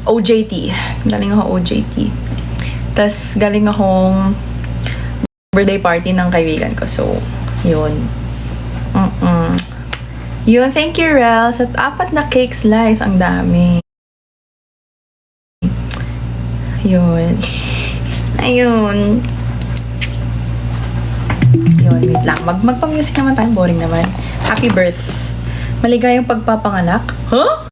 OJT. Galing ako OJT. Tas galing akong birthday party ng kaibigan ko. So, yun. Yun, thank you, Rels. At 4 na cake slice. Ang dami. Yun. Ayun. Yun, wait lang. Magpa-music naman tayo. Boring naman. Happy birth. Maligayang pagpapanganak. Huh?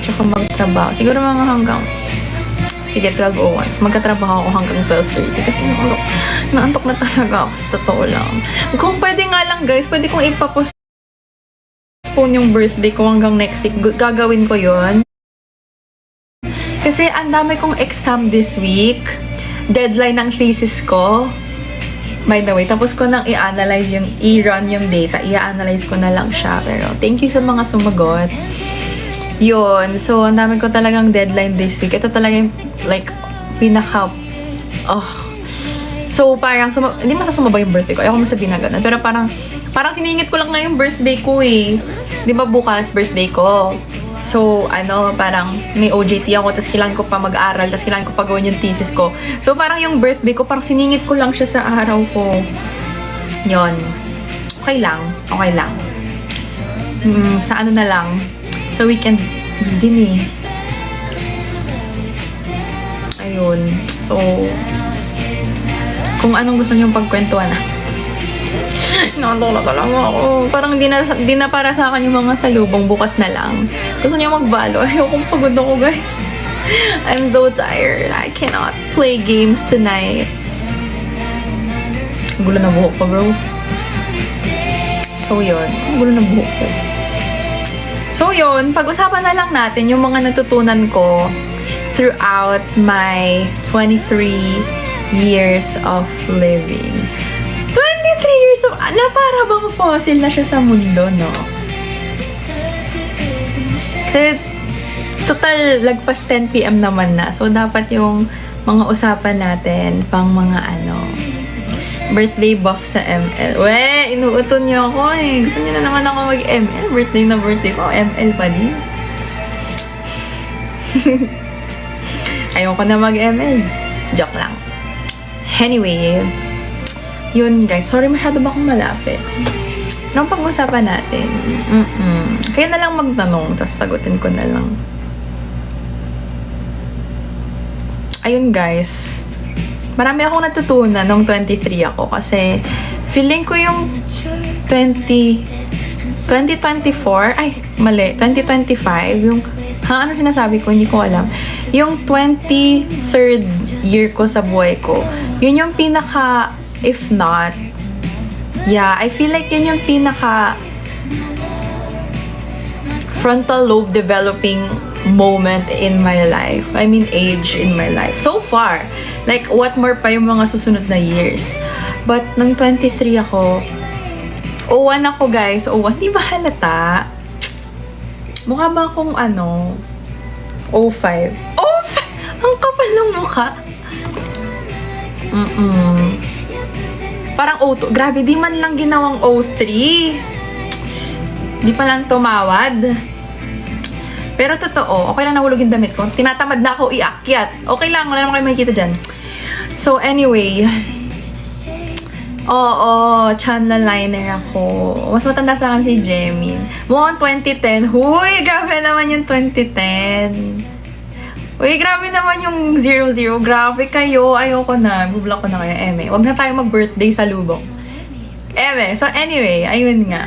tsaka magtrabaho. Siguro mga hanggang, sige, 12:01. Magkatrabaho ako hanggang 12:30 kasi naantok na talaga ako sa totoo lang. Kung pwede nga lang guys, pwede kong ipapostpone yung birthday ko hanggang next week. Gagawin ko yon. Kasi ang dami kong exam this week. Deadline ng thesis ko. By the way, tapos ko nang i-analyze yung, i-run yung data. I-analyze ko na lang siya. Pero thank you sa mga sumagot. Yun. So, ang dami ko talagang deadline this week. Ito talaga yung, like, So, parang, hindi masasumaba yung birthday ko. Ayoko mo sabihin na ganun. Pero parang siningit ko lang na yung birthday ko eh. Di ba bukas birthday ko? So, parang may OJT ako, tapos kailangan ko pa mag-aral, tapos kailangan ko pa gawin yung thesis ko. So, parang yung birthday ko, parang siningit ko lang siya sa araw ko. Yun. Okay lang. Sa na lang. Sa weekend din eh. Ayun. So, kung anong gusto niyong pagkwentuhan na. Nakatulog na talaga ako. Parang di na para sa akin yung mga salubong, bukas na lang. Gusto niyo magbalo? Ayokong pagod ako, guys. I'm so tired. I cannot play games tonight. Gulo na buhok ko, bro. So, yun. Gulo na buhok ko. So, yun. Pag-usapan na lang natin yung mga natutunan ko throughout my 23 years of living. 23 years of... para bang fossil na siya sa mundo, no? Kasi, total, lagpas 10 PM naman na. So, dapat yung mga usapan natin pang mga birthday buff sa ML. Inuuton niyo ako eh. Gusto niyo na naman ako mag-ML. Birthday na birthday ko. ML pa din. Ayoko na mag-ML. Joke lang. Anyway, yun guys. Sorry, masyado ba akong malapit? Anong pag-usapan natin? Kaya na lang magtanong, tapos sagutin ko na lang. Ayun guys. Marami akong natutunan nung 23 ako kasi feeling ko yung 2024, ay, mali, 2025, yung, ano sinasabi ko, hindi ko alam. Yung 23rd year ko sa buhay ko, yun yung pinaka, if not, yeah, I feel like yun yung pinaka frontal lobe developing moment in my life. I mean, age in my life. So far. Like, what more pa yung mga susunod na years. But, nung 23 ako, 01 ako, guys. 01, di ba halata? Mukha ba akong 05? 05! Ang kapal ng mukha. Parang 02. Grabe, di man lang ginawang 03. Di pa lang tumawad. Pero totoo, okay lang nahulog yung damit ko. Tinatamad na ako iakyat. Okay lang, wala naman kayo makikita dyan. So, anyway. Chandler liner ako. Mas matanda sa akin si Jemin. Mukhang 2010. Huy, grabe naman yung 2010. Uy, grabe naman yung 00. Grabe kayo. Ayoko na. Bublock ko na kayo, Eme. Huwag na tayo mag-birthday sa lubong. Eme. So, anyway. Ayun nga.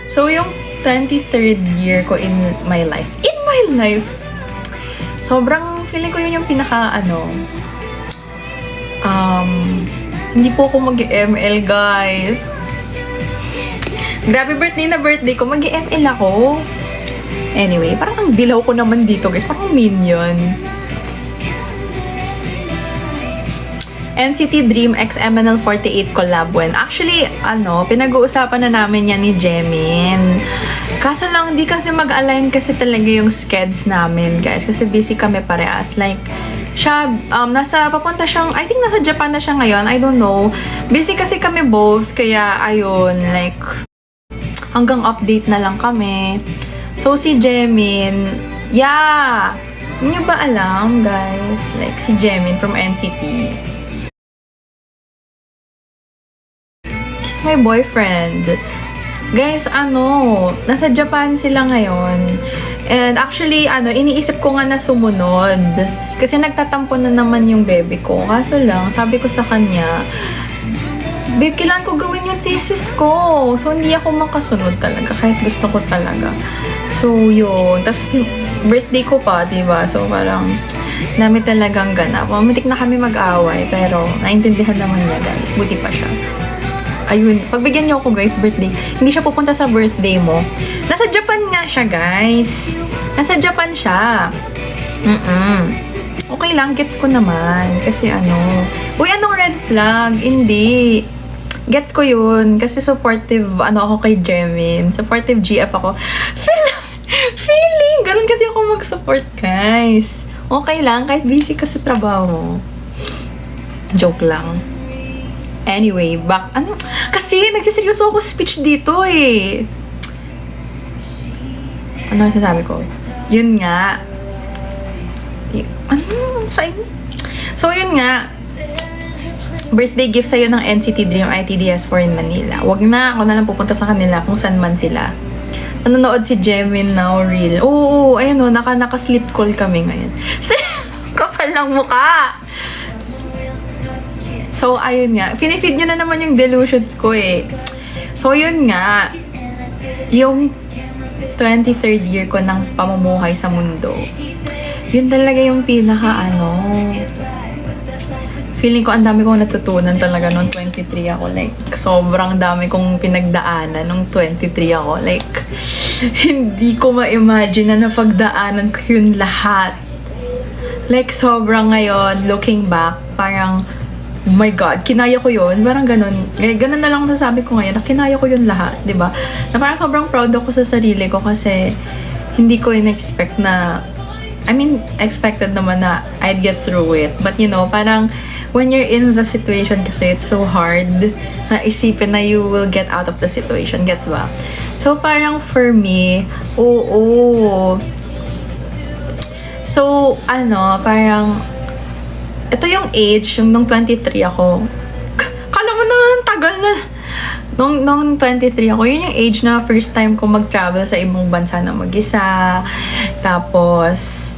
So, yung 23rd year ko in my life. In my life! Sobrang feeling ko yun yung pinaka, hindi po ako mag-ML, guys. Grabe, birthday na birthday ko. Mag-ML ako. Anyway, parang ang dilaw ko naman dito, guys. Parang minion. NCT Dream X MNL48 collab when. Actually, pinag-uusapan na namin yan ni Jemin. Kaso lang, di kasi mag-align kasi talaga yung skeds namin, guys. Kasi busy kami parehas. Like, siya, papunta siyang, I think nasa Japan na siya ngayon. I don't know. Busy kasi kami both. Kaya, ayun, like, hanggang update na lang kami. So, si Jemin, yeah! Hindi nyo ba alam, guys? Like, si Jemin from NCT. He's my boyfriend. Guys, nasa Japan sila ngayon. And actually, iniisip ko nga na sumunod. Kasi nagtatampo na naman yung baby ko. Kaso lang, sabi ko sa kanya, babe, kailangan ko gawin yung thesis ko. So, hindi ako makasunod talaga. Kahit gusto ko talaga. So, yun. Tapos, birthday ko pa, diba? So, parang, dami talagang ganap. Mamutik na kami mag-away, pero naintindihan naman niya, guys. Buti pa siya. Ayun, pagbigyan niyo ako, guys, birthday. Hindi siya pupunta sa birthday mo. Nasa Japan nga siya, guys. Nasa Japan siya. Okay lang, gets ko naman. Kasi uy, anong red flag? Hindi. Gets ko yun. Kasi supportive, ako kay Jemin. Supportive GF ako. Feeling! Ganun kasi ako mag-support, guys. Okay lang, kahit busy ka sa trabaho. Joke lang. Anyway, back. Kasi, nagsiseryoso ako speech dito eh. Ano yung sasabi ko? Yun nga. So, yun nga. Birthday gift sa'yo ng NCT Dream ITDS4 in Manila. Wag na, ako na lang pupunta sa kanila kung saan man sila. Nanonood si Jemin now, real. Oo, ayun o, naka-sleep call kami ngayon. Kapal ng mukha! So, ayun nga. Pinifeed nyo na naman yung delusions ko eh. So, yun nga. Yung 23rd year ko ng pamumuhay sa mundo. Yun talaga yung feeling ko ang dami kong natutunan talaga nung 23 ako. Like, sobrang dami kong pinagdaanan nung 23 ako. Like, hindi ko ma-imagine na napagdaanan ko yun lahat. Like, sobrang ngayon, looking back, parang, oh my God, kinaya ko yun. Parang ganun. Ganun na lang masasabi ko ngayon, na kinaya ko yun lahat, di ba? Na parang sobrang proud ako sa sarili ko kasi hindi ko in-expect na, expected naman na I'd get through it. But parang when you're in the situation kasi it's so hard na isipin na you will get out of the situation. Gets ba? So parang for me, oo. So, parang ito yung age, yung nung 23 ako. Kala mo naman, tagal na. Nung 23 ako, yun yung age na first time ko mag-travel sa ibang bansa na mag-isa. Tapos,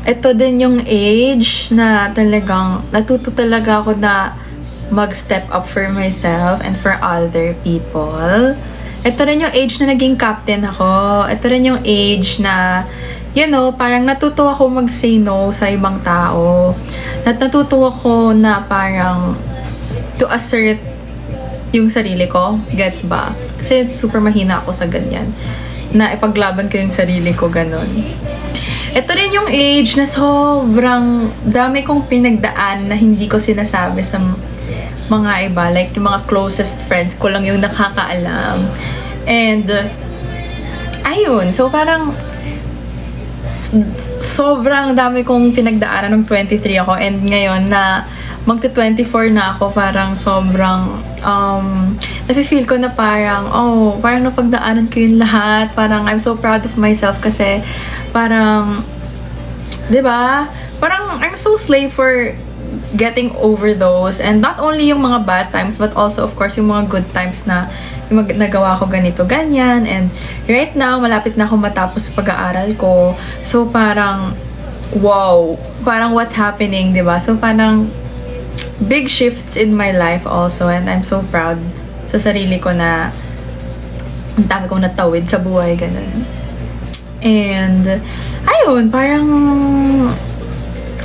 ito din yung age na talagang natuto talaga ako na mag-step up for myself and for other people. Ito rin yung age na naging captain ako. Ito rin yung age na parang natuto ako mag-say no sa ibang tao. Natuto ako na parang to assert yung sarili ko. Gets ba? Kasi super mahina ako sa ganyan. Na ipaglaban ko yung sarili ko, ganun. Ito rin yung age na sobrang dami kong pinagdaan na hindi ko sinasabi sa mga iba. Like, yung mga closest friends ko lang yung nakakaalam. And, ayun. So, parang sobrang dami kong pinagdaanan ng 23 ako. And ngayon na magta-24 na ako, parang sobrang nafe-feel ko na parang parang napagdaanan ko yung lahat. Parang I'm so proud of myself kasi parang 'di ba? Parang I'm so slave for getting over those, and not only yung mga bad times but also of course yung mga good times na yung nagawa ko ganito ganyan. And right now malapit na ako matapos pag-aaral ko. So parang wow, parang what's happening, 'di ba? So parang big shifts in my life also, and I'm so proud sa sarili ko na ang dami kong natawid sa buhay, ganun. And ayun, parang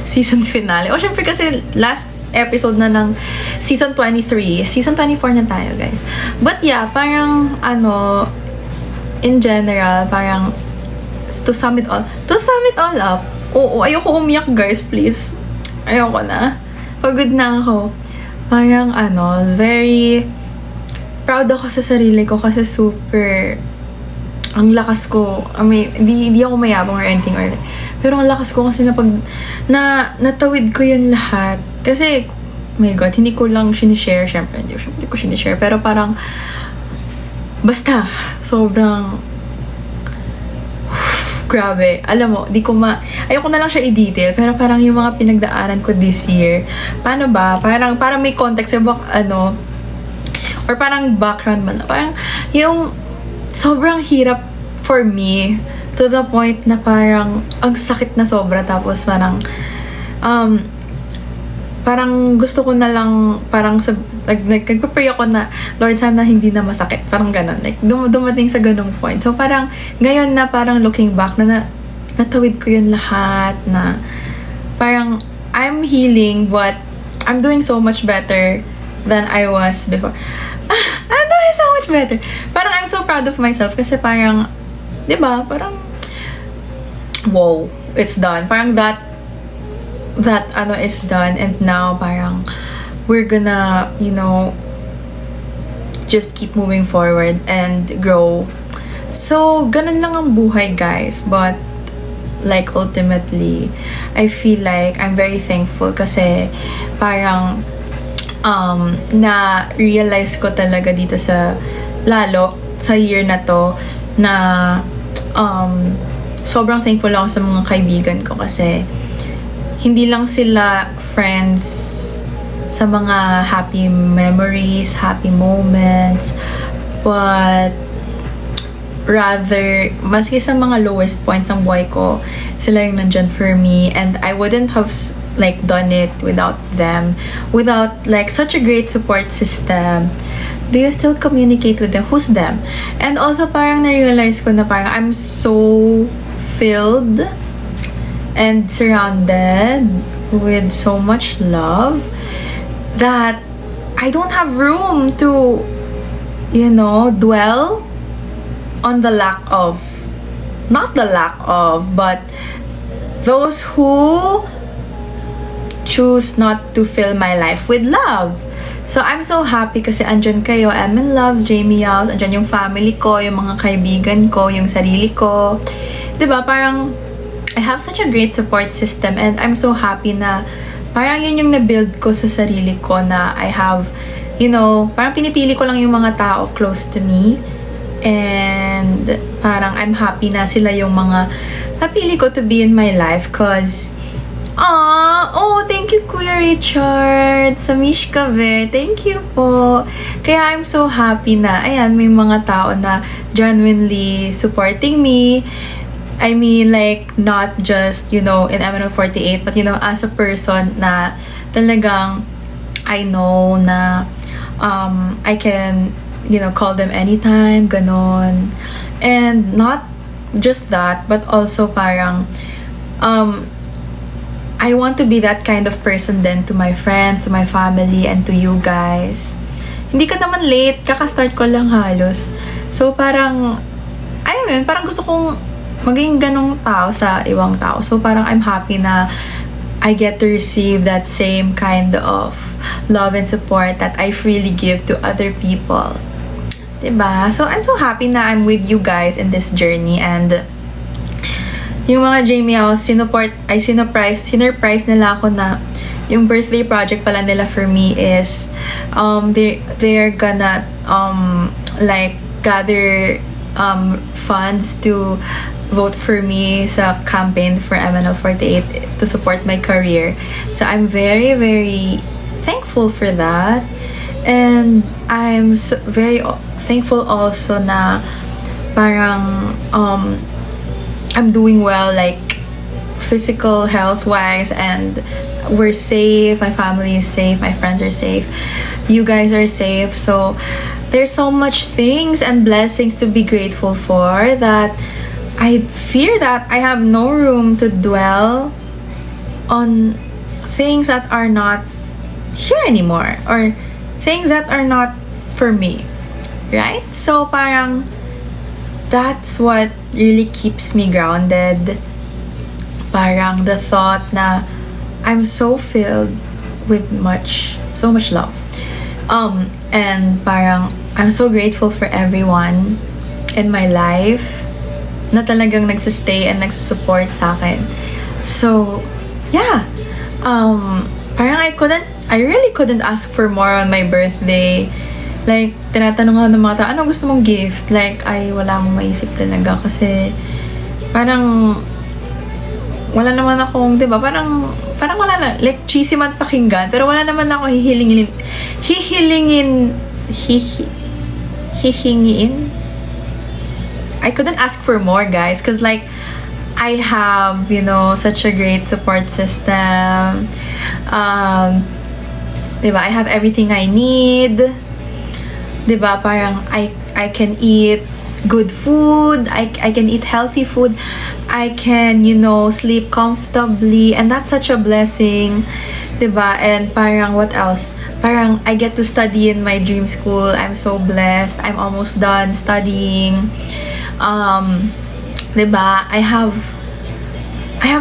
season finale. O syempre kasi last episode na ng season 23. Season 24 na tayo, guys. But yeah, parang in general, parang to sum it all up. Oo, ayoko umiyak, guys, please. Ayoko na. Pagod na ako. Parang very proud ako sa sarili ko kasi super ang lakas ko. Hindi ako mayabang or anything pero ang lakas ko kasi natawid ko yun lahat. Kasi, oh my God, hindi ko lang sinishare. Syempre, hindi ko sinishare. Pero parang, basta, sobrang, grabe. Alam mo, ayoko na lang siya i-detail, pero parang yung mga pinagdaanan ko this year, paano ba? Parang may context, or parang background man. Parang, yung sobrang hirap for me, to the point na parang, ang sakit na sobra, tapos parang, parang gusto ko na lang, parang nagpa-pray ako na, Lord, sana hindi na masakit. Parang ganon. Like, dumating sa ganong point. So, parang, ngayon na parang looking back, natawid ko yun lahat, na parang, I'm healing, but I'm doing so much better than I was before. I'm doing so much better. Parang, I'm so proud of myself, kasi parang, diba, parang, wow, it's done. Parang that is done, and now parang we're gonna, just keep moving forward and grow. So, ganun lang ang buhay, guys. But, like, ultimately, I feel like I'm very thankful kasi parang na-realize ko talaga dito lalo sa year na to, na sobrang thankful ako sa mga kaibigan ko kasi hindi lang sila friends sa mga happy memories, happy moments, but rather, maski sa mga lowest points ng buhay ko, sila yung nandyan for me, and I wouldn't have done it without them, without such a great support system. Do you still communicate with them? Who's them? And also, parang na-realize ko na parang I'm so filled and surrounded with so much love that I don't have room to, dwell on the lack of, not the lack of, but those who choose not to fill my life with love. So, I'm so happy kasi andyan kayo, Emin Loves, Jamie Yaos, andyan yung family ko, yung mga kaibigan ko, yung sarili ko. Diba, parang I have such a great support system, and I'm so happy na parang yun yung na-build ko sa sarili ko, na I have, parang pinipili ko lang yung mga tao close to me, and parang I'm happy na sila yung mga napili ko to be in my life, cause thank you, Kuya Richard, sa Mishka Ve, thank you po. Kaya I'm so happy na, ayan, may mga tao na genuinely supporting me. I mean, not just, in MNL48, but, as a person na talagang I know na I can, call them anytime, ganon. And not just that, but also parang, I want to be that kind of person then to my friends, to my family, and to you guys. Hindi ka naman late, kakastart ko lang halos. So, parang, ayun, parang gusto kong maging ganong tao sa ibang tao. So, parang I'm happy na I get to receive that same kind of love and support that I freely give to other people. Diba? So, I'm so happy na I'm with you guys in this journey, and yung mga Jamie House, sinurprise nila ako na yung birthday project pala nila for me is they're gonna gather funds to vote for me sa campaign for MNL48 to support my career. So I'm very, very thankful for that, and I'm very thankful also na parang I'm doing well, physical health wise, and we're safe, my family is safe, my friends are safe, you guys are safe. So there's so much things and blessings to be grateful for that I fear that I have no room to dwell on things that are not here anymore, or things that are not for me, right? So parang that's what really keeps me grounded. Parang the thought na I'm so filled with so much love. And parang I'm so grateful for everyone in my life na talagang nagsistay and nagsusupport sa akin. So, yeah. Parang I really couldn't ask for more on my birthday. Tinatanong ako ng mga tao, ano gusto mong gift? Wala akong maisip talaga kasi parang wala naman akong, diba? Parang wala na. Cheesy man pakinggan, pero wala naman ako hihilingin. I couldn't ask for more, guys, because I have, such a great support system. Diba? I have everything I need. Diba? Parang I can eat good food. I can eat healthy food. I can, sleep comfortably. And that's such a blessing. Diba? And parang what else? Parang I get to study in my dream school. I'm so blessed. I'm almost done studying. Diba? I have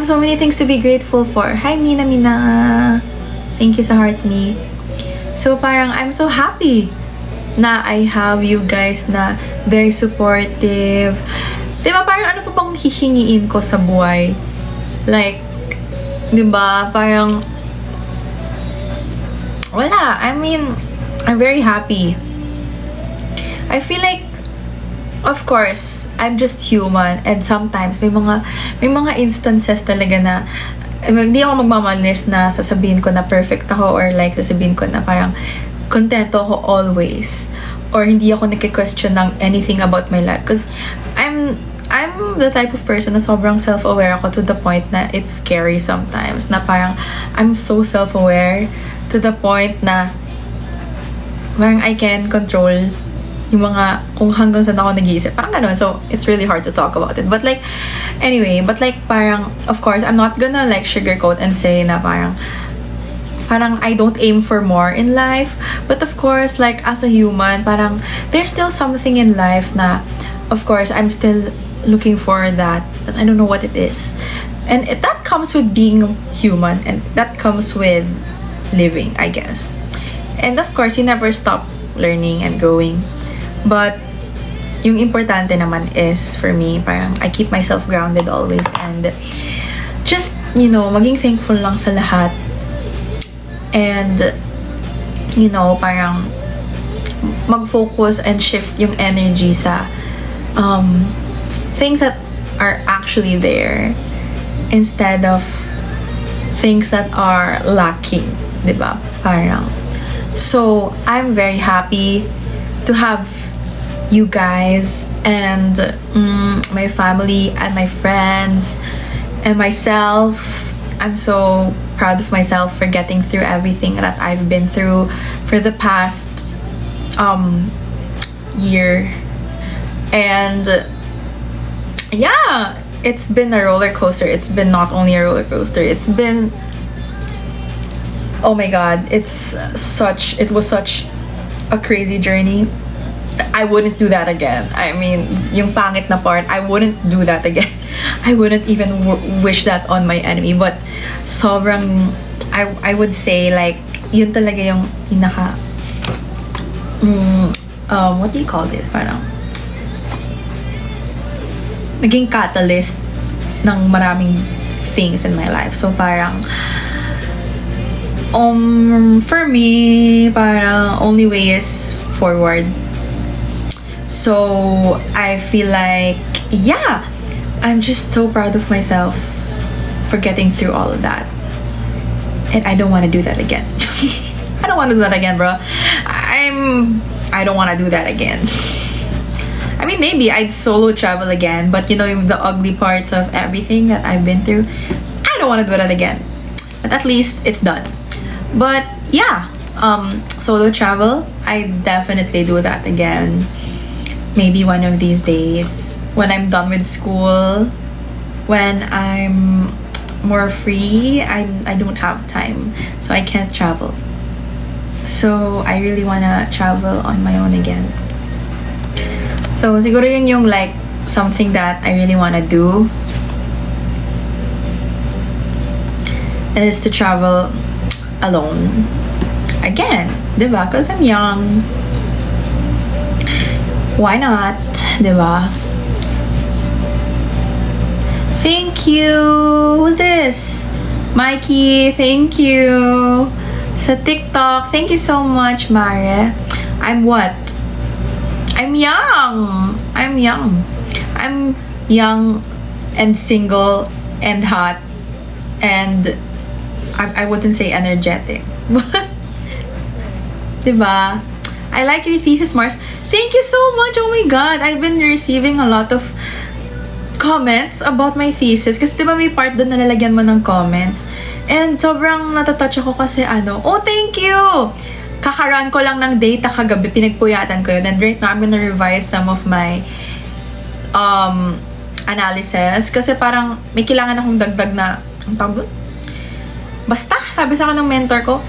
so many things to be grateful for. Hi, Mina. Thank you sa heart me. So parang I'm so happy na I have you guys na very supportive. Diba? Parang ano pa bang hihingiin ko sa buhay? Like, diba? Parang wala. I mean, I'm very happy. I feel like, of course, I'm just human, and sometimes may mga instances talaga na hindi ako magmamalinis na sasabihin ko na perfect ako, or like sasabihin ko na parang kontento ako always, or hindi ako nagki-question ng anything about my life, because I'm the type of person na sobrang self-aware ako to the point na it's scary sometimes, na parang I'm so self-aware to the point na parang I can control yung mga kung hanggang saan ako nag-iisip. Parang ganun. So, it's really hard to talk about it. But like, anyway, parang, of course, I'm not gonna like sugarcoat and say na parang I don't aim for more in life. But of course, like, as a human, parang there's still something in life na, of course, I'm still looking for that. But I don't know what it is. And that comes with being human. And that comes with living, I guess. And of course, you never stop learning and growing. But yung importante naman is, for me, parang I keep myself grounded always, and just, maging thankful lang sa lahat. And, parang mag-focus and shift yung energy sa things that are actually there instead of things that are lacking, diba? Parang, so, I'm very happy to have you guys and my family and my friends and myself. I'm so proud of myself for getting through everything that I've been through for the past year. And yeah, it's been a roller coaster. It's been not only a roller coaster, it's been, oh my god, it was such a crazy journey. I wouldn't do that again. I mean, yung pangit na part, I wouldn't do that again. I wouldn't even wish that on my enemy. But sobrang, I would say, like, yun talaga yung pinaka, what do you call this? Parang, naging catalyst ng maraming things in my life. So parang, for me, parang only way is forward. So I feel like, yeah, I'm just so proud of myself for getting through all of that. And I don't want to do that again. I don't want to do that again, bro. I don't want to do that again. I mean, maybe I'd solo travel again, but the ugly parts of everything that I've been through, I don't want to do that again. But at least it's done. But yeah, solo travel, I definitely do that again. Maybe one of these days when I'm done with school, when I'm more free. I don't have time, so I can't travel. So I really wanna travel on my own again. So siguro yun yung like something that I really wanna do, is to travel alone again, diba? Because I'm young. Why not? Diba? Thank you! Who's this? Mikey, thank you! Sa TikTok, thank you so much, Mare. I'm what? I'm young! I'm young and single and hot, and I wouldn't say energetic. But, diba? I like your thesis, Mars. Thank you so much. Oh my god, I've been receiving a lot of comments about my thesis. Kasi diba may part doon na lalagyan mo ng comments. And sobrang natatouch ako kasi oh, thank you! Kakaraan ko lang ng data kagabi, pinagpuyatan ko yun. And right now, I'm gonna revise some of my analysis. Kasi parang may kailangan akong dagdag na, ang tawag doon? Basta, sabi sa akin ng mentor ko,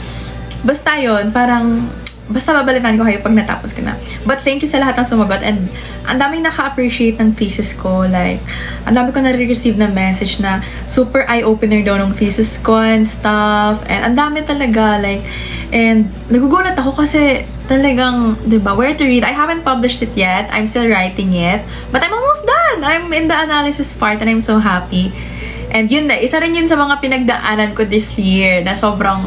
basta yon parang, basta babalitan ko kayo pag natapos ko na. But thank you sa lahat ng sumagot. And ang daming naka-appreciate ng thesis ko. Like, ang dami ko na-receive na message na super eye-opener daw ng thesis ko and stuff. And ang dami talaga. Like, and nagugulat ako kasi talagang, diba, where to read. I haven't published it yet. I'm still writing it. But I'm almost done. I'm in the analysis part and I'm so happy. And yun na, isa rin yun sa mga pinagdaanan ko this year na sobrang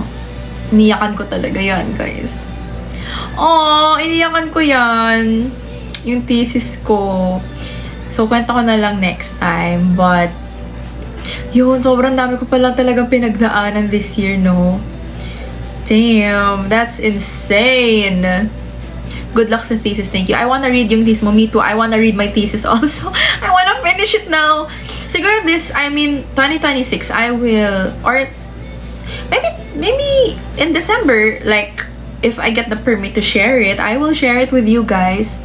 niyakan ko talaga yun, guys. Oh, iniyakan ko yan. Yung thesis ko. So, kwento ko na lang next time. But, yun, sobrang dami ko pala talagang pinagdaanan this year, no? Damn, that's insane. Good luck sa thesis. Thank you. I wanna read yung thesis mo. Me too. I wanna read my thesis also. I wanna finish it now. Siguro 2026, I will, or maybe in December, like, if I get the permit to share it, I will share it with you guys.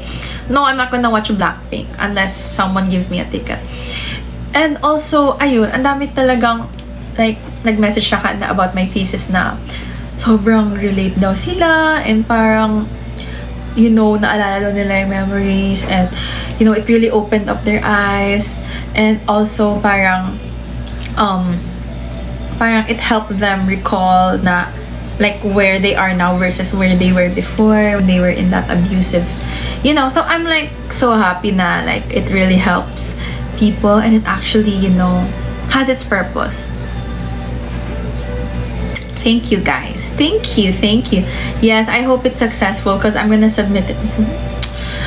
No, I'm not gonna watch Blackpink unless someone gives me a ticket. And also, ayun, ang dami talagang, like, nag-message siya na about my thesis na sobrang relate daw sila and parang, you know, naalala daw nila yung memories and, you know, it really opened up their eyes and also parang it helped them recall na like where they are now versus where they were before when they were in that abusive, you know. So I'm like so happy na like it really helps people and it actually, you know, has its purpose. Thank you guys. Thank you. Yes, I hope it's successful because I'm gonna submit it.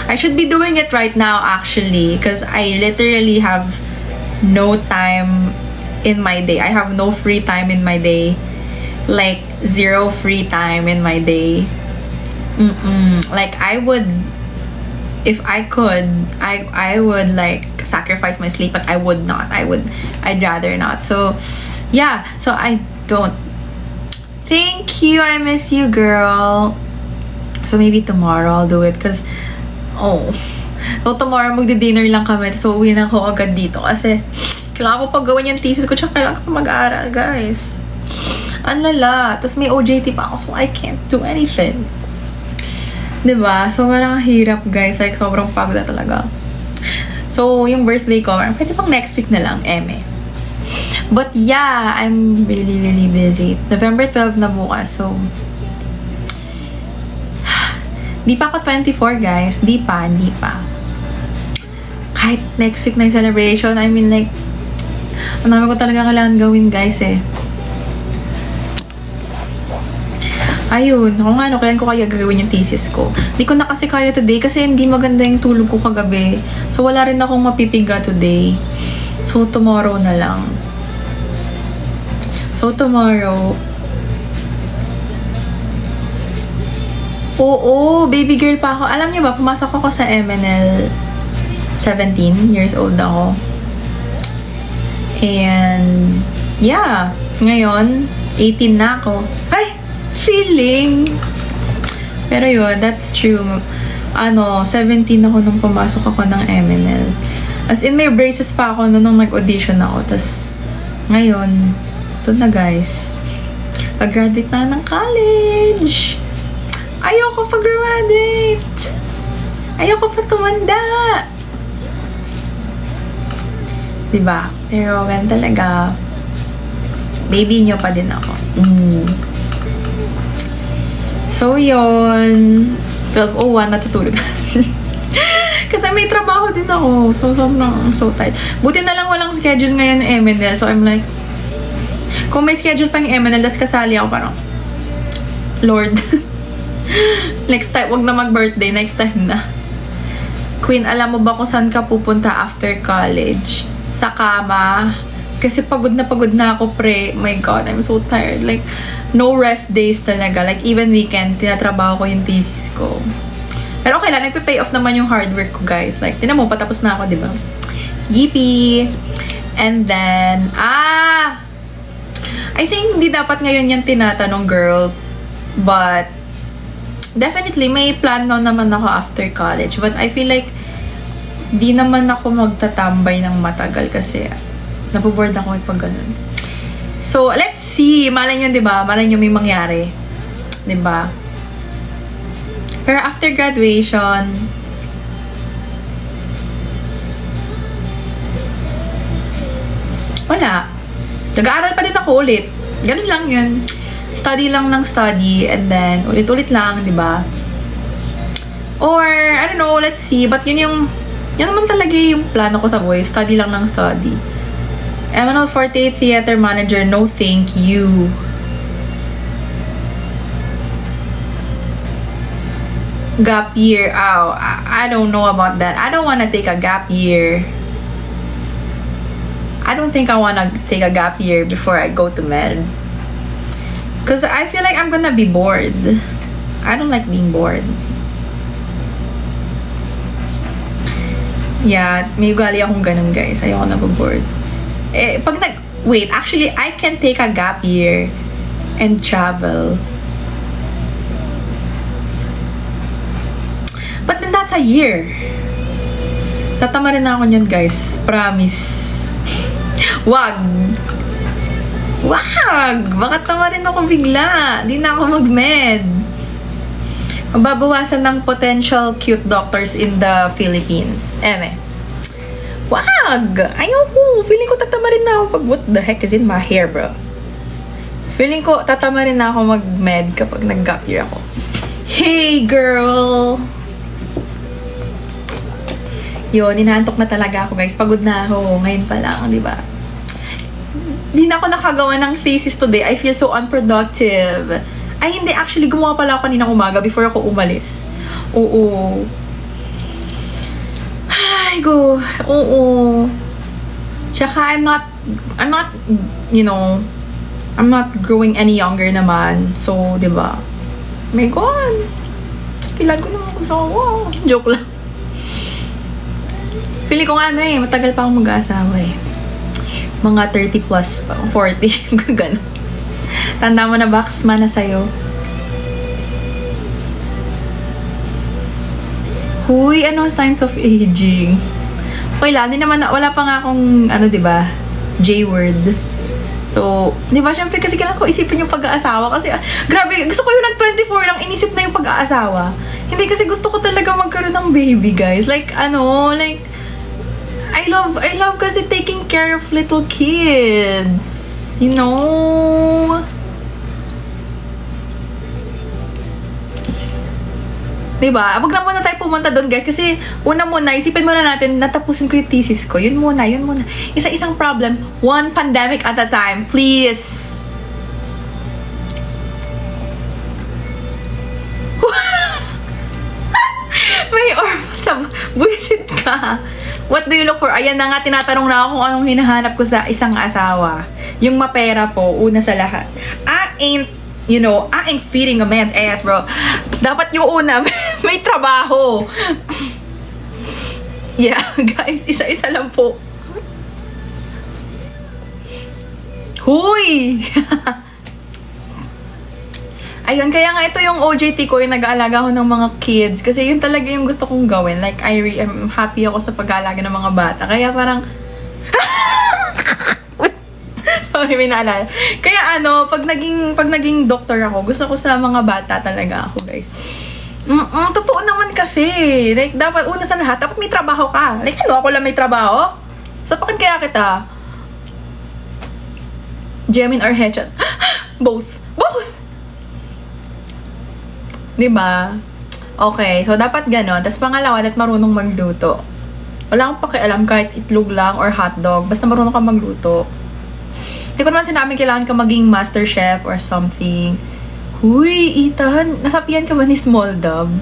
I should be doing it right now actually because I literally have no time in my day. I have no free time in my day. Like, zero free time in my day. Like, I would, if I could, I would like sacrifice my sleep, but I would not. I'd rather not. So, yeah. So, I don't. Thank you. I miss you, girl. So, maybe tomorrow I'll do it because, so tomorrow magdi-dinner lang kami. So, uwi na ako agad dito kasi kailangan ko pag gawin yung thesis ko tsaka kailangan ko mag-aaral, guys. Ang lala. Tapos may OJT pa ako, so I can't do anything. Diba? So, parang hirap, guys. Like, sobrang pagod na talaga. So, yung birthday ko, pwede pang next week na lang, eme. But, yeah, I'm really, really busy. November 12 na bukas, so... Di pa ako 24, guys. Di pa. Kahit next week na yung celebration, I mean, like, ang dami ko talaga kailangan gawin, guys, eh. Ayun, kung ano, kailan ko kaya gagawin yung thesis ko. Hindi ko na kasi kaya today kasi hindi maganda yung tulog ko kagabi. So, wala rin akong mapipiga today. So, tomorrow na lang. So, tomorrow. Oo, baby girl pa ako. Alam niyo ba, pumasok ako sa MNL 17 years old ako. And, yeah. Ngayon, 18 na ako. Ay! Feeling. Pero yun, that's true. 17 ako nung pumasok ako ng MNL. As in, may braces pa ako nung nag-audition ako. Tas, ngayon, ito na guys. Pag-graduate na ng college. Ayoko pag-graduate. Ayoko pa tumanda. Diba? Pero, ganun talaga. Baby nyo pa din ako. So, yun. 12:01, matutulog. Kasi may trabaho din ako. So, sobrang so tight. Buti na lang walang schedule ngayon ng MNL. So, I'm like, kung may schedule pa yung MNL, tas kasali ako parang, Lord, next time, wag na mag-birthday. Next time na. Queen, alam mo ba kung saan ka pupunta after college? Sa kama. Kasi pagod na ako, pre. My God, I'm so tired. Like, no rest days talaga. Like, even weekend, tinatrabaho ko yung thesis ko. Pero okay lang, nagpe-pay off naman yung hard work ko, guys. Like, tinan mo, patapos na ako, di ba? Yippee! And then, I think hindi dapat ngayon yan tinatanong, girl. But, definitely, may plan na naman ako after college. But I feel like, di naman ako magtatambay ng matagal kasi naboboard ako pag ganun. So, let's see. Malay nyo, diba? Malay nyo may mangyari. Diba? Pero after graduation, wala. Nag-aaral pa din ako ulit. Ganun lang yun. Study lang ng study and then ulit-ulit lang, di ba? Or, I don't know, let's see. But yun naman talaga yung plano ko sa buhay. Study lang ng study. MNL48 Theater Manager, no thank you. Gap year. Oh, I don't know about that. I don't wanna take a gap year. I don't think I wanna take a gap year before I go to med. Because I feel like I'm gonna be bored. I don't like being bored. Yeah, may ugali akong ganun, guys. Ayoko na bored. Wait, actually, I can take a gap year and travel. But then that's a year. Tatama rin ako niyan, guys. Promise. Wag! Baka tama rin ako bigla. Di na ako mag-med. Mababawasan ng potential cute doctors in the Philippines. Wag! Ayoko! Feeling ko tatama rin na ako pag what the heck is in my hair, bro? Feeling ko tatama rin na ako mag-med kapag nag-gap year ako. Hey, girl! Yun, inaantok na talaga ako, guys. Pagod na ako. Ngayon pa lang, di ba? Di na ako nakagawa ng thesis today. I feel so unproductive. Ay, hindi. Actually, gumawa pala ako kaninang umaga before ako umalis. Oo. Ay, go. Oo. Tsaka, I'm not, I'm not growing any younger naman. So, di ba? My God. Kailan ko naman gusto ko. Joke lang. Pili ko nga matagal pa akong mag-aasawa Mga 30 plus pa, 40, gano'n. Tanda mo na ba, kasma na sa'yo? Huy, ano signs of aging? Okay lang, wala pa nga akong, diba, J-word. So, di ba, syempre kasi kailangan ko isipin yung pag-aasawa kasi, grabe, gusto ko yung nag-24 lang, inisip na yung pag-aasawa. Hindi kasi gusto ko talaga magkaroon ng baby, guys. I love kasi taking care of little kids. You know? Diba? Wag na muna tayo pumunta doon, guys. Kasi, una muna, isipin muna natin, natapusin ko yung thesis ko. Yun muna. Isa-isang problem. One pandemic at a time. Please. May orphan sa... Buisit ka. What do you look for? Ayan na nga, tinatanong na ako kung anong hinahanap ko sa isang asawa. Yung mapera po, una sa lahat. I ain't feeding a man's ass, bro. Dapat yung una, may trabaho. Yeah, guys, isa-isa lang po. Huy! Ayun, kaya nga ito yung OJT ko, yung nag-aalaga ko ng mga kids. Kasi yun talaga yung gusto kong gawin. Like, I'm happy ako sa pag-aalaga ng mga bata. Kaya parang... Sorry, may naalala. Kaya pag naging doctor ako, gusto ko sa mga bata talaga ako, guys. Totoo naman kasi. Like, dapat una sa lahat, dapat may trabaho ka. Like, ako lang may trabaho? Sapakin kaya kita. Gemin or headshot? Both. Diba? Okay, so dapat ganon. Tapos pangalawa, dapat marunong magluto. Wala akong pakialam kahit itlog lang or hotdog. Basta marunong ka magluto. Hindi ko naman sinabing kailangan ka maging master chef or something. Huy, Ethan, nasapian ka ba ni Small Dub?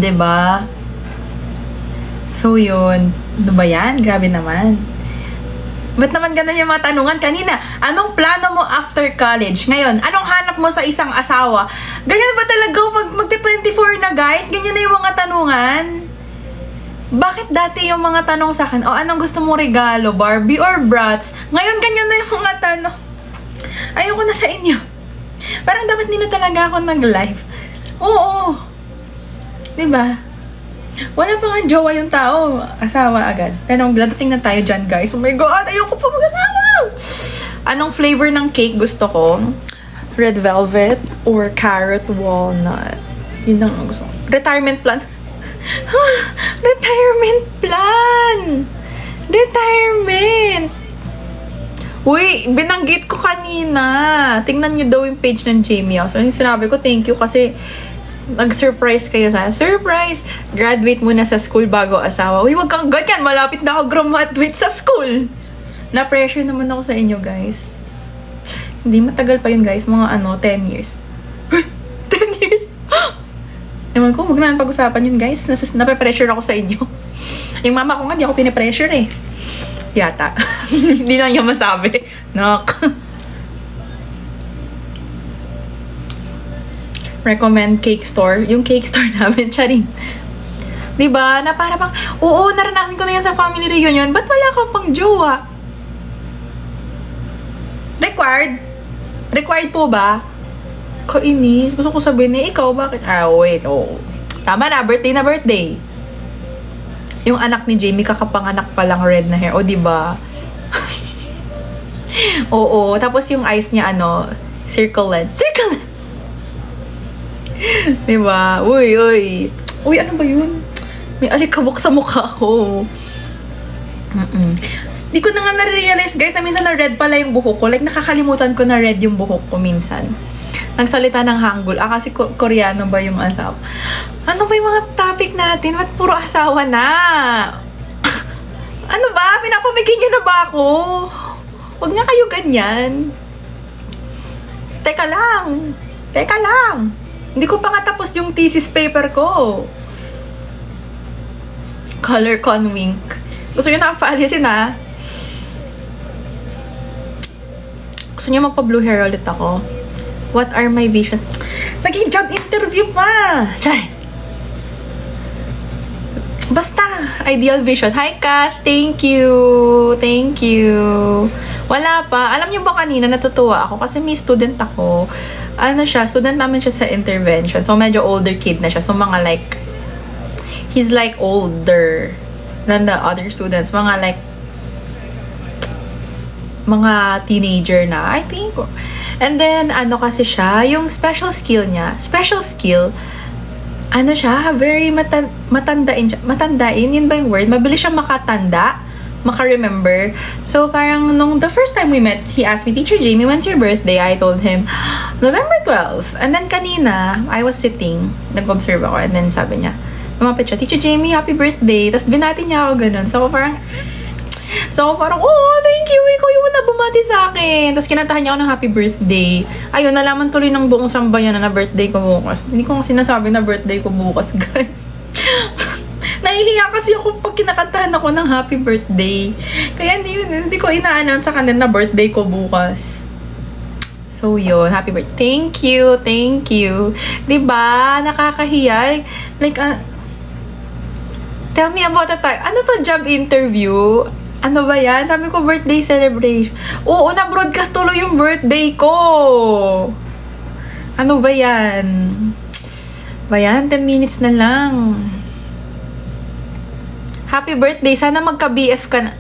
Diba? So yun. Ano ba yan? Grabe naman. Ba't naman ganun yung mga tanungan kanina? Anong plano mo after college? Ngayon, anong hanap mo sa isang asawa? Ganyan ba talaga pag magti-24 na, guys? Ganyan na yung mga tanungan? Bakit dati yung mga tanong sa akin, anong gusto mong regalo, Barbie or Bratz? Ngayon, ganyan na yung mga tanong. Ayoko na sa inyo. Parang dapat hindi na talaga ako nag-live. Oo. Diba? Wala pa nga jowa yung tao. Asawa agad. Pero dadating na tayo dyan, guys. Oh my God, ayoko pa mag-asawa. Anong flavor ng cake gusto ko? Red velvet or carrot walnut? Yun ang gusto ko. Retirement plan. Retirement plan! Retirement! Uy, binanggit ko kanina. Tingnan nyo daw yung page ng Jamie House. Yung sinabi ko, thank you kasi nag-surprise kayo sa surprise! Graduate muna sa school bago asawa. Uy, wag kang ganyan. Malapit na ako graduate sa school. Na-pressure naman ako sa inyo, guys. Hindi matagal pa yun, guys. Mga 10 years. 10 years? Ewan ko, huwag na pag-usapan yun, guys. Nape-pressure ako sa inyo. Yung mama ko nga, di ako pinapressure eh. Yata. Hindi lang niya masabi. Nok. Recommend cake store. Yung cake store namin, charing. Diba? Na para bang, oo, naranasan ko na yan sa family reunion. Ba't wala ka pang jowa? Required? Required po ba? Kainis. Gusto ko sabihin ikaw, bakit? Wait, tama na, birthday na birthday. Yung anak ni Jamie, kakapanganak pa lang red na hair. O, diba? Oo. Tapos yung eyes niya, circle lens. Circle lens! Diba? Uy. Uy, ano ba yun? May alikabok sa mukha ko. Di ko na nga na-realize, guys, na minsan na red pala yung buhok ko. Like, nakakalimutan ko na red yung buhok ko minsan. Nagsalita ng Hangul. Kasi Koreano ba yung asawa? Ano ba yung mga topic natin? Ba't puro asawa na? Ano ba? Pinapamigay niyo na ba ako? Huwag nga kayo ganyan. Teka lang. Hindi ko pa nga tapos yung thesis paper ko. Color con wink. Gusto niyo na paalisin, ha? Gusto niyo magpa-blue hair ulit ako? What are my visions? Naging job interview pa! Char! Basta, ideal vision. Hi, Kath! Thank you! Wala pa. Alam niyo ba kanina, natutuwa ako kasi may student ako. Student namin siya sa intervention. So, medyo older kid na siya. So, he's like older than the other students. Mga teenager na, I think. And then, kasi siya, yung special skill niya, very matandain siya. Matandain, yun ba yung word? Mabilis siya maka-remember. So, parang the first time we met, he asked me, Teacher Jamie, when's your birthday? I told him, November 12. And then kanina, I was sitting, nag-observe ako, and then sabi niya, lumapit siya, Teacher Jamie, happy birthday. Tapos binati niya ako ganun. So, parang, thank you, ikaw yung na bumati sa akin. Tapos kinantahan niya ako ng happy birthday. Ayun, nalaman tuloy ng buong sambayan na birthday ko bukas. Hindi ko nga sinasabi na birthday ko bukas, guys. Nahihiya kasi ako pag kinakantahan ako ng happy birthday. Kaya hindi ko ina-announce sa kanila na birthday ko bukas. So, yun. Happy birthday. Thank you. Diba? Nakakahiya. Tell me about the time. Ano to, job interview? Ano ba yan? Sabi ko, birthday celebration. Oo, na-broadcast tuloy yung birthday ko. Ano ba yan? 10 minutes na lang. Happy birthday. Sana magka-BF ka na.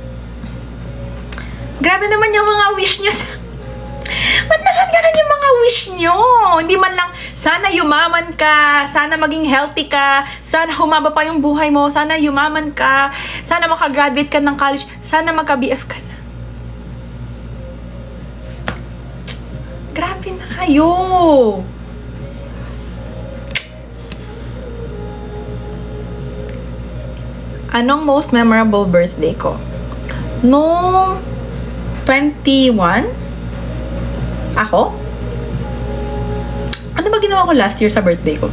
Grabe naman yung mga wish niyo. Ba't naman ganun yung mga wish nyo? Hindi man lang, sana yumaman ka, sana maging healthy ka, sana humaba pa yung buhay mo, sana yumaman ka, sana makagraduate ka ng college, sana magka-BF ka na. Grabe na kayo! Anong most memorable birthday ko? Noong 21? Ako? Ano ba ginawa ko last year sa birthday ko?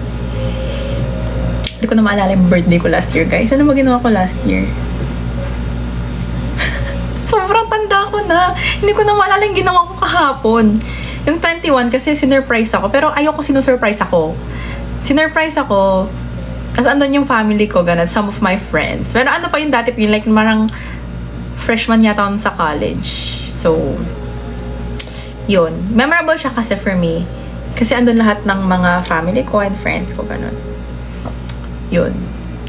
Hindi ko na maalala yung birthday ko last year, guys. Ano ba ginawa ko last year? Sobrang tanda ko na. Hindi ko na maalala yung ginawa ko kahapon. Yung 21 kasi sinurprise ako. Pero ayoko sinusurprise ako. Sinurprise ako. Tapos andun yung family ko, ganun, some of my friends. Pero ano pa yung dati pa yun, like marang freshman yata ako sa college. So, yun. Memorable siya kasi for me. Kasi andun lahat ng mga family ko and friends ko, ganun. Yun.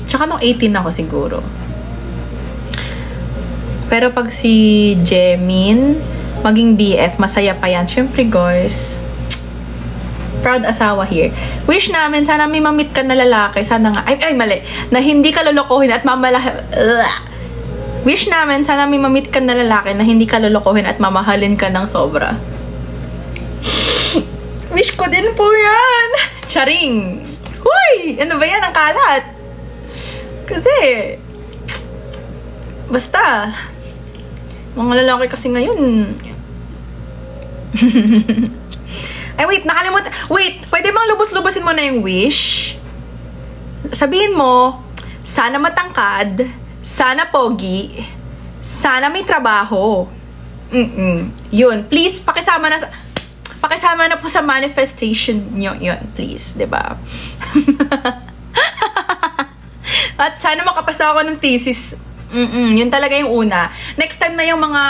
Tsaka nung 18 ako siguro. Pero pag si Jemin, maging BF, masaya pa yan. Siyempre, guys, proud asawa here. Wish namin, sana may mamit ka na lalaki. Sana nga, ay, mali. Na hindi ka lolokohin at Wish namin, sana may mamit ka na lalaki na hindi ka lolokohin at mamahalin ka ng sobra. Wish ko din po yan. Charing. Huy! Ano ba yan? Ang kalat. Kasi, basta, mga lalaki kasi ngayon. Ay, wait, nakalimutan. Wait, pwede bang lubos-lubosin mo na yung wish? Sabihin mo, sana matangkad, sana pogi, sana may trabaho. Yun, please, pakisama na po sa manifestation nyo yun, please, diba? At sana makapasa ako ng thesis. Yun talaga yung una. Next time na yung mga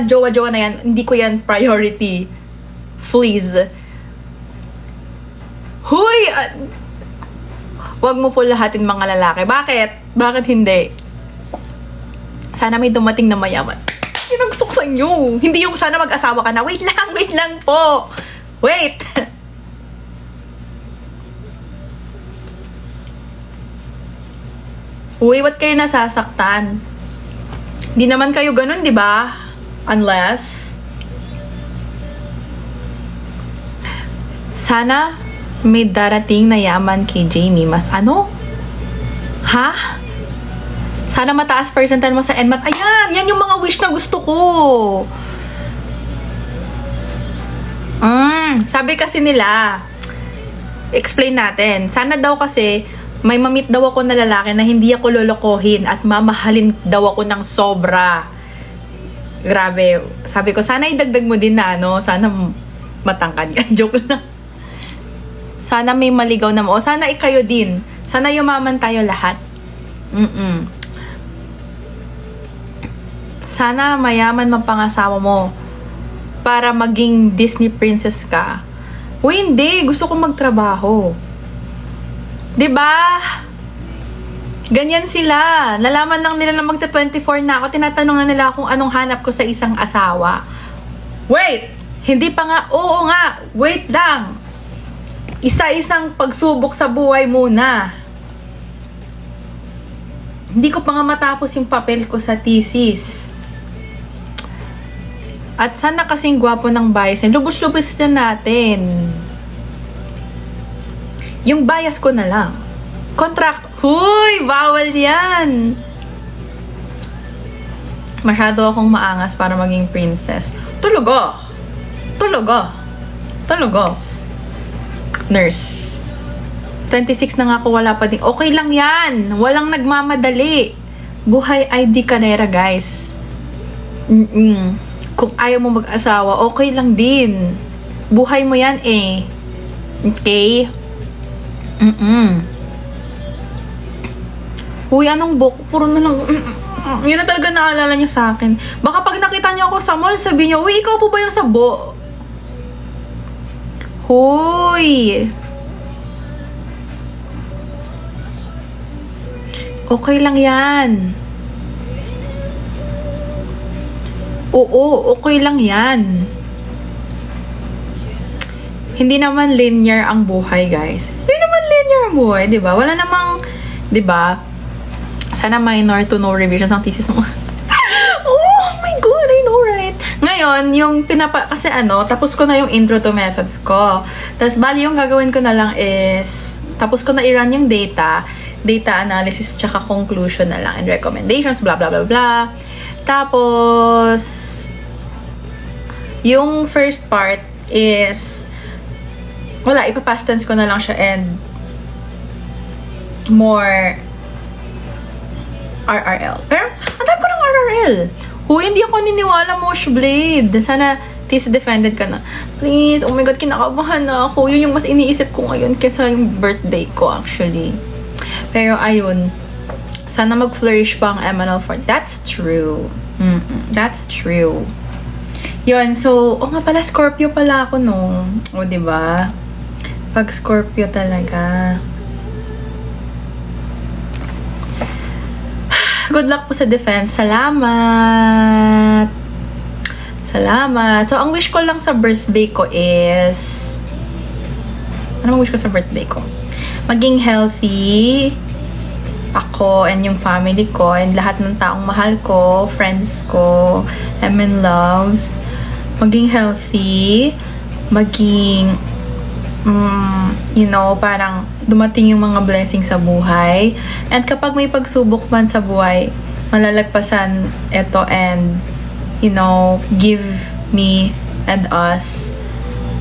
jowa-jowa na yan, hindi ko yan priority. Please. Huy! Wag mo po lahatin mga lalaki. Bakit? Bakit hindi? Sana may dumating na mayaman. Yun ang gusto ko sa inyo. Hindi yung sana mag-asawa ka na. Wait lang po. Wait! Uy, ba't kayo nasasaktan? Di naman kayo ganun, di ba? Unless, sana may darating na yaman kay Jamie. Mas ano? Ha? Sana mataas percentile mo sa NMAT. Ayan! Yan yung mga wish na gusto ko. Sabi kasi nila, explain natin. Sana daw kasi may mamit daw ako na lalaki na hindi ako lolokohin at mamahalin daw ako ng sobra. Grabe. Sabi ko, sana idagdag mo din na ano, sana matangkad ka. Joke lang. Sana may maligaw na mo. O sana ikayo din. Sana yumaman tayo lahat. Sana mayaman mapangasawa mo para maging Disney princess ka. Uy, hindi. Gusto ko magtrabaho. 'Di ba? Ganyan sila. Nalaman lang nila na magta-24 na ako. Tinatanong na nila kung anong hanap ko sa isang asawa. Wait! Hindi pa nga. Oo nga. Wait lang. Isa-isang pagsubok sa buhay muna. Hindi ko pa nga matapos yung papel ko sa thesis. At sana kasing gwapo ng bias. Lubos-lubos na natin. Yung bias ko na lang. Contract. Huy! Bawal yan! Masyado akong maangas para maging princess. Tulugo! Nurse. 26 na nga ako, wala pa din. Okay lang yan! Walang nagmamadali. Buhay ID karera, guys. Kung ayaw mo mag-asawa, okay lang din. Buhay mo yan eh. Okay? Uy, anong book? Puro na lang. Yun na talaga naalala niya sa akin. Baka pag nakita niya ako sa mall, sabi niya, uy, ikaw po ba yung sabo? Huy! Okay lang yan. Oo, okay lang yan. Hindi naman linear ang buhay, guys. Hindi naman linear ang buhay, di ba? Wala namang, di ba? Sana minor to no revisions ang thesis mo. Oh my God, I know, right? Ngayon, yung kasi tapos ko na yung intro to methods ko. Tapos, bali yung gagawin ko na lang is, tapos ko na i-run yung data analysis, tsaka conclusion na lang, and recommendations, blah, blah, blah, blah. Tapos, yung first part is, wala, ipapast tense ko na lang siya and more RRL. Pero, ang type ko ng RRL. Hindi ako niniwala mo, Blade. Sana, please defended ka na. Please, oh my God, kinakabahan na ako. Yun yung mas iniisip ko ngayon kesa yung birthday ko, actually. Pero ayun, sana mag-flourish pa ang MNL4. That's true. That's true. Yun, so, nga pala, Scorpio pala ako nung. O, diba? Pag Scorpio talaga. Good luck po sa defense. Salamat! Salamat. So, ang wish ko lang sa birthday ko is... Ano ang wish ko sa birthday ko? Maging healthy ako and yung family ko and lahat ng taong mahal ko, friends ko, MN loves. Maging healthy. Maging... parang dumating yung mga blessings sa buhay. And kapag may pagsubok man sa buhay, malalagpasan ito and, give me and us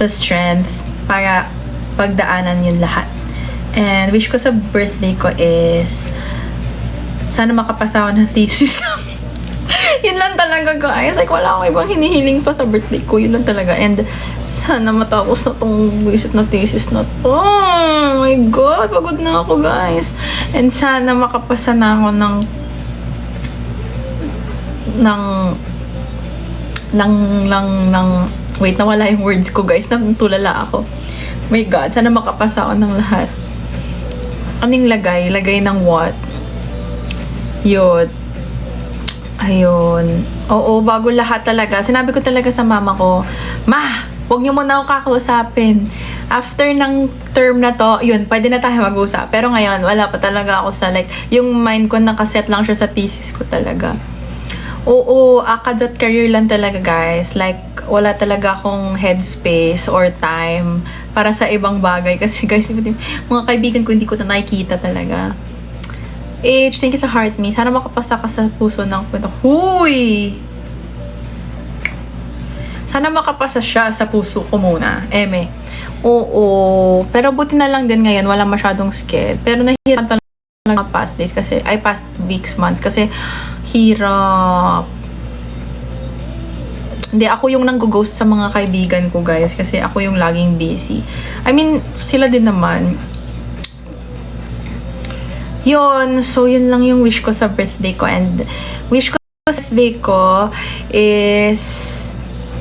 the strength para pagdaanan yun lahat. And wish ko sa birthday ko is sana makapasa ako ng thesis. Yun lang talaga, guys. Like, wala akong ibang hinihiling pa sa birthday ko. Yun lang talaga. And sana matapos na tong visit na thesis na to. Oh my God, pagod na ako, guys. And sana makapasa na ako wait, nawala yung words ko, guys. Natulala ako. My God, sana makapasa ako ng lahat. Anong lagay? Lagay ng what? Yun. Ayun. Oo, bago lahat talaga. Sinabi ko talaga sa mama ko, Ma, huwag niyo muna ako kakausapin. After ng term na to, yun, pwede na tayo mag-usap. Pero ngayon, wala pa talaga ako sa yung mind ko nakaset lang siya sa thesis ko talaga. Oo, acad at career lang talaga, guys. Like, wala talaga akong headspace or time para sa ibang bagay. Kasi, guys, mga kaibigan ko, hindi ko na nakikita talaga. H, thank you sa heart me. Sana makapasa ka sa puso ng kwento. Huy! Sana makapasa siya sa puso ko muna. Eme. Oo. Pero buti na lang din ngayon, wala masyadong scared. Pero nahihirapan talaga past days kasi, past weeks, months. Kasi, hirap. Hindi, ako yung nang-ghost sa mga kaibigan ko, guys. Kasi ako yung laging busy. I mean, sila din naman. Yun. So, yun lang yung wish ko sa birthday ko. And wish ko sa birthday ko is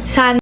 sana